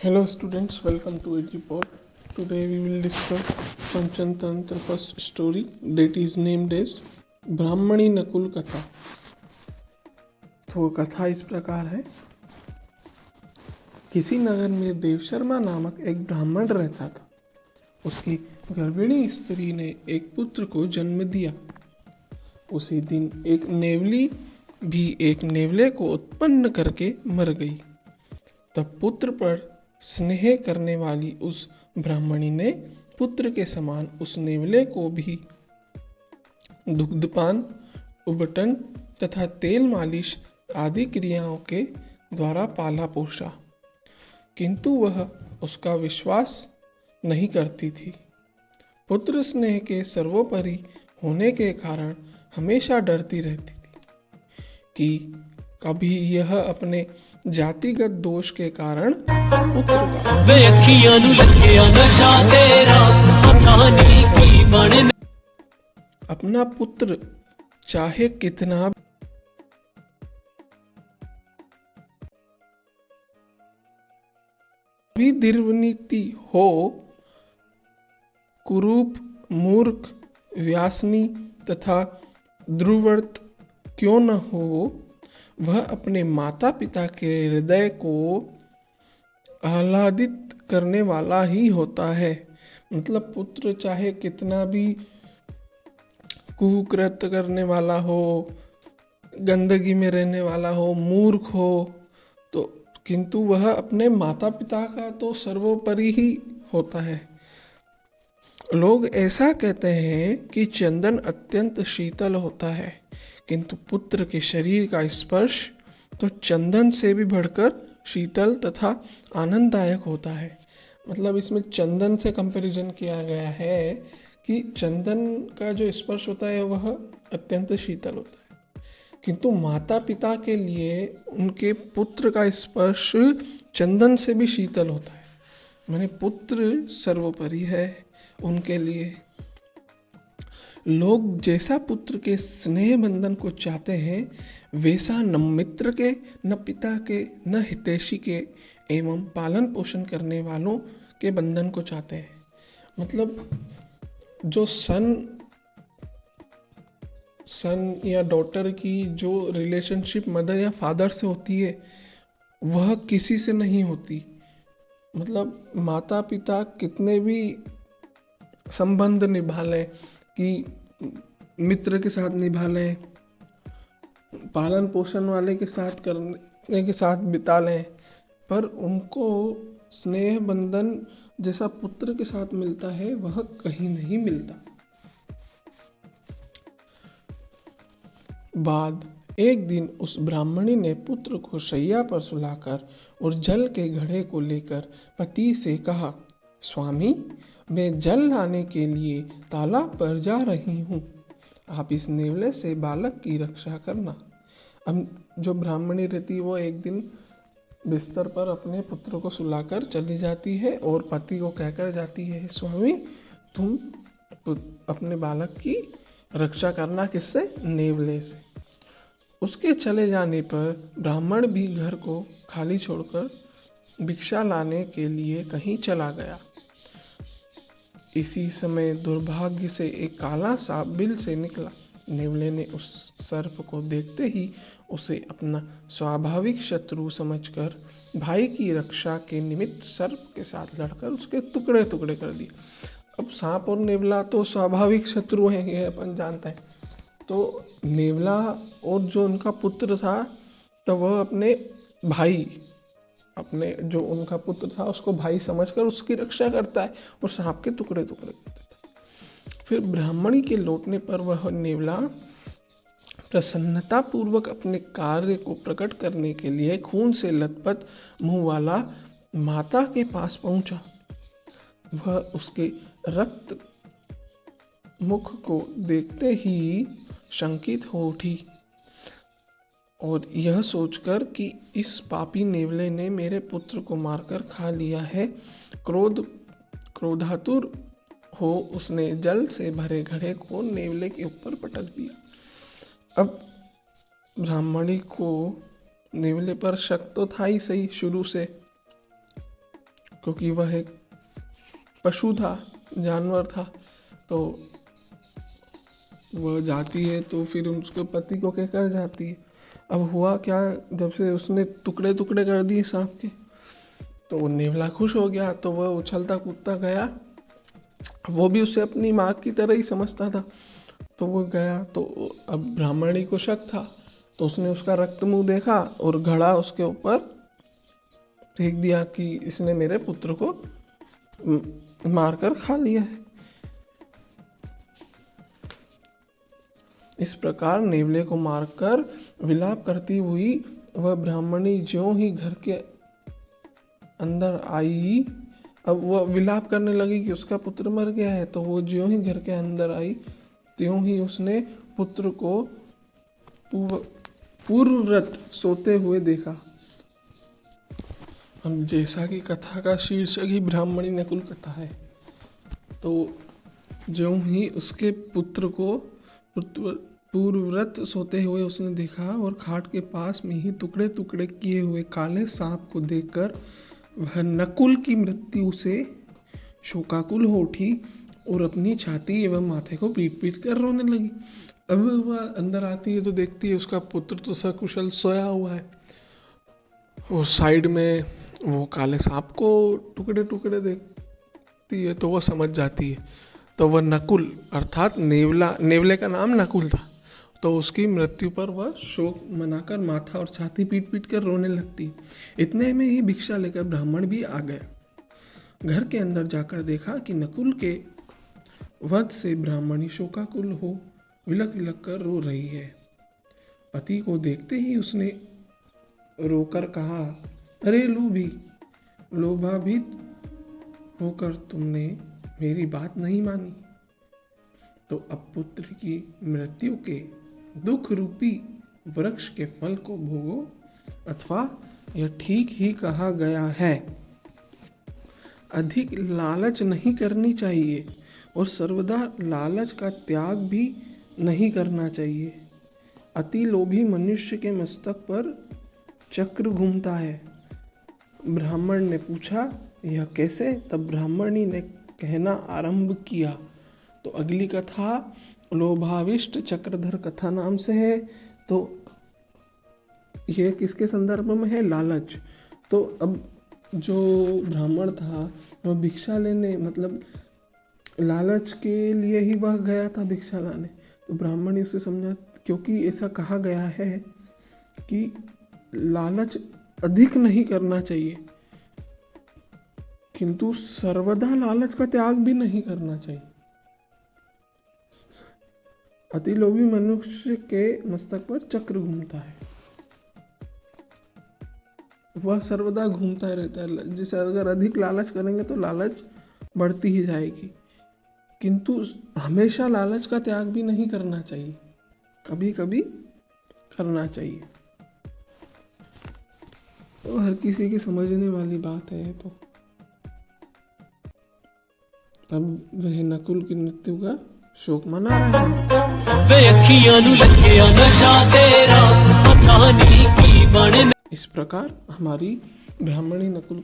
Hello students, welcome to EduPod. Today we will discuss Panchatantra first story that is named as ब्राह्मणी नकुल कथा। तो कथा इस प्रकार है। किसी नगर में देवशर्मा नामक एक ब्राह्मण रहता था। उसकी गर्भिणी स्त्री ने एक पुत्र को जन्म दिया। उसी दिन एक नेवली भी एक नेवले को उत्पन्न करके मर गई। तब पुत्र पर स्नेह करने वाली उस ब्राह्मणी ने पुत्र के समान उस नेवले को भी दुग्धपान, उबटन तथा तेल मालिश आदि क्रियाओं के द्वारा पाला पोषा, किंतु वह उसका विश्वास नहीं करती थी। पुत्र स्नेह के सर्वोपरि होने के कारण हमेशा डरती रहती थी कि कभी यह अपने जातिगत दोष के कारण पुत्र अपना पुत्र चाहे कितना भी दुर्नीति हो, कुरूप, मूर्ख, व्यासनी तथा दुर्व्रत क्यों न हो, वह अपने माता पिता के हृदय को आह्लादित करने वाला ही होता है। मतलब पुत्र चाहे कितना भी कुकृत्य करने वाला हो, गंदगी में रहने वाला हो, मूर्ख हो, तो किंतु वह अपने माता पिता का तो सर्वोपरि ही होता है। लोग ऐसा कहते हैं कि चंदन अत्यंत शीतल होता है, किंतु पुत्र के शरीर का स्पर्श तो चंदन से भी बढ़कर शीतल तथा आनंददायक होता है। मतलब इसमें चंदन से कंपैरिजन किया गया है कि चंदन का जो स्पर्श होता है वह अत्यंत शीतल होता है, किंतु माता पिता के लिए उनके पुत्र का स्पर्श चंदन से भी शीतल होता है। माने पुत्र सर्वोपरि है उनके लिए। लोग जैसा पुत्र के स्नेह बंधन को चाहते हैं, वैसा न मित्र के, न पिता के, न हितैषी के एवं पालन पोषण करने वालों के बंधन को चाहते हैं। मतलब जो सन या डॉटर की जो रिलेशनशिप मदर या फादर से होती है, वह किसी से नहीं होती। मतलब माता पिता कितने भी संबंध निभा लें, कि मित्र के साथ निभा लें, पालन पोषण वाले के साथ करने के साथ बिता लें, पर उनको स्नेह बंधन जैसा पुत्र के साथ मिलता है वह कहीं नहीं मिलता। बाद एक दिन उस ब्राह्मणी ने पुत्र को शैया पर सुलाकर और जल के घड़े को लेकर पति से कहा, स्वामी, मैं जल लाने के लिए तालाब पर जा रही हूँ, आप इस नेवले से बालक की रक्षा करना। अब जो ब्राह्मणी रहती है वो एक दिन बिस्तर पर अपने पुत्र को सुलाकर चली जाती है और पति को कहकर जाती है, स्वामी, तुम तो अपने बालक की रक्षा करना। किससे? नेवले से। उसके चले जाने पर ब्राह्मण भी घर को खाली छोड़कर भिक्षा लाने के लिए कहीं चला गया। इसी समय दुर्भाग्य से एक काला सांप बिल से निकला। नेवले ने उस सर्प को देखते ही उसे अपना स्वाभाविक शत्रु समझकर भाई की रक्षा के निमित्त सर्प के साथ लड़कर उसके टुकड़े टुकड़े कर दिए। अब सांप और नेवला तो स्वाभाविक शत्रु हैं, ये अपन जानते हैं। तो नेवला और जो उनका पुत्र था, तो वह अपने जो उनका पुत्र था उसको भाई समझकर उसकी रक्षा करता है और सांप के टुकड़े टुकड़े कर देता है। फिर ब्राह्मणी के लौटने पर वह नेवला प्रसन्नता पूर्वक अपने कार्य को प्रकट करने के लिए खून से लथपथ मुंह वाला माता के पास पहुंचा। वह उसके रक्त मुख को देखते ही शंकित हो उठी और यह सोचकर कि इस पापी नेवले ने मेरे पुत्र को मारकर खा लिया है, क्रोधातुर हो उसने जल से भरे घड़े को नेवले के ऊपर पटक दिया। अब ब्राह्मणी को नेवले पर शक तो था ही सही शुरू से, क्योंकि वह एक पशु था, जानवर था। तो वह जाती है तो फिर उसके पति को कहकर जाती है। अब हुआ क्या, जब से उसने टुकड़े टुकड़े कर दिए सांप के, तो वो नेवला खुश हो गया। तो वह उछलता कूदता गया, वो भी उसे अपनी माँ की तरह ही समझता था। तो वो गया, तो अब ब्राह्मणी को शक था, तो उसने उसका रक्त मुंह देखा और घड़ा उसके ऊपर फेंक दिया कि इसने मेरे पुत्र को मारकर खा लिया है। इस प्रकार नेवले को मारकर विलाप करती हुई वह ब्राह्मणी ज्यों ही घर के अंदर आई, अब वह विलाप करने लगी कि उसका पुत्र मर गया है। तो वो ज्यों ही घर के अंदर आई, त्यों ही उसने पुत्र को पूर्वव्रत सोते हुए देखा। अब जैसा कि कथा का शीर्षक ही ब्राह्मणी नकुल कथा है, तो ज्यों ही उसके पुत्र को पूर्वव्रत सोते हुए उसने देखा और खाट के पास में ही टुकड़े टुकड़े किए हुए काले सांप को देखकर वह नकुल की मृत्यु से शोकाकुल हो उठी और अपनी छाती एवं माथे को पीट पीट कर रोने लगी। अब वह अंदर आती है तो देखती है उसका पुत्र तो सकुशल सोया हुआ है। वो साइड में वो काले सांप को टुकड़े टुकड़े देखती है तो वह समझ जाती है। तो वह नकुल अर्थात नेवले का नाम नकुल था, तो उसकी मृत्यु पर वह शोक मनाकर माथा और छाती पीट पीट कर रोने लगती। इतने में ही भिक्षा लेकर ब्राह्मण भी आ गया। घर के अंदर जाकर देखा कि नकुल के वध से ब्राह्मणी शोकाकुल हो विलक विलक कर रो रही है। पति को देखते ही उसने रोकर कहा, अरे लोभाभित होकर तुमने मेरी बात नहीं मानी, तो अब पुत्र की मृत्यु के दुख रूपी वृक्ष के फल को भोगो, अथवा यह ठीक ही कहा गया है, अधिक लालच नहीं करनी चाहिए और सर्वदा लालच का त्याग भी नहीं करना चाहिए। अति लोभी मनुष्य के मस्तक पर चक्र घूमता है। ब्राह्मण ने पूछा, यह कैसे? तब ब्राह्मणी ने कहना आरंभ किया। तो अगली कथा लोभाविष्ट चक्रधर कथा नाम से है। तो यह किसके संदर्भ में है? लालच। तो अब जो ब्राह्मण था वह भिक्षा लेने, मतलब लालच के लिए ही वह गया था भिक्षा लाने। तो ब्राह्मण ने उसे समझा, क्योंकि ऐसा कहा गया है कि लालच अधिक नहीं करना चाहिए, किंतु सर्वदा लालच का त्याग भी नहीं करना चाहिए। अति लोभी मनुष्य के मस्तक पर चक्र घूमता है, वह सर्वदा घूमता ही रहता है। जैसे अगर अधिक लालच करेंगे तो लालच बढ़ती ही जाएगी, किंतु हमेशा लालच का त्याग भी नहीं करना चाहिए, कभी कभी करना चाहिए। तो हर किसी की समझने वाली बात है। तो अब वह नकुल की मृत्यु का शोक मना रहे हैं। इस प्रकार हमारी ब्राह्मणी नकुल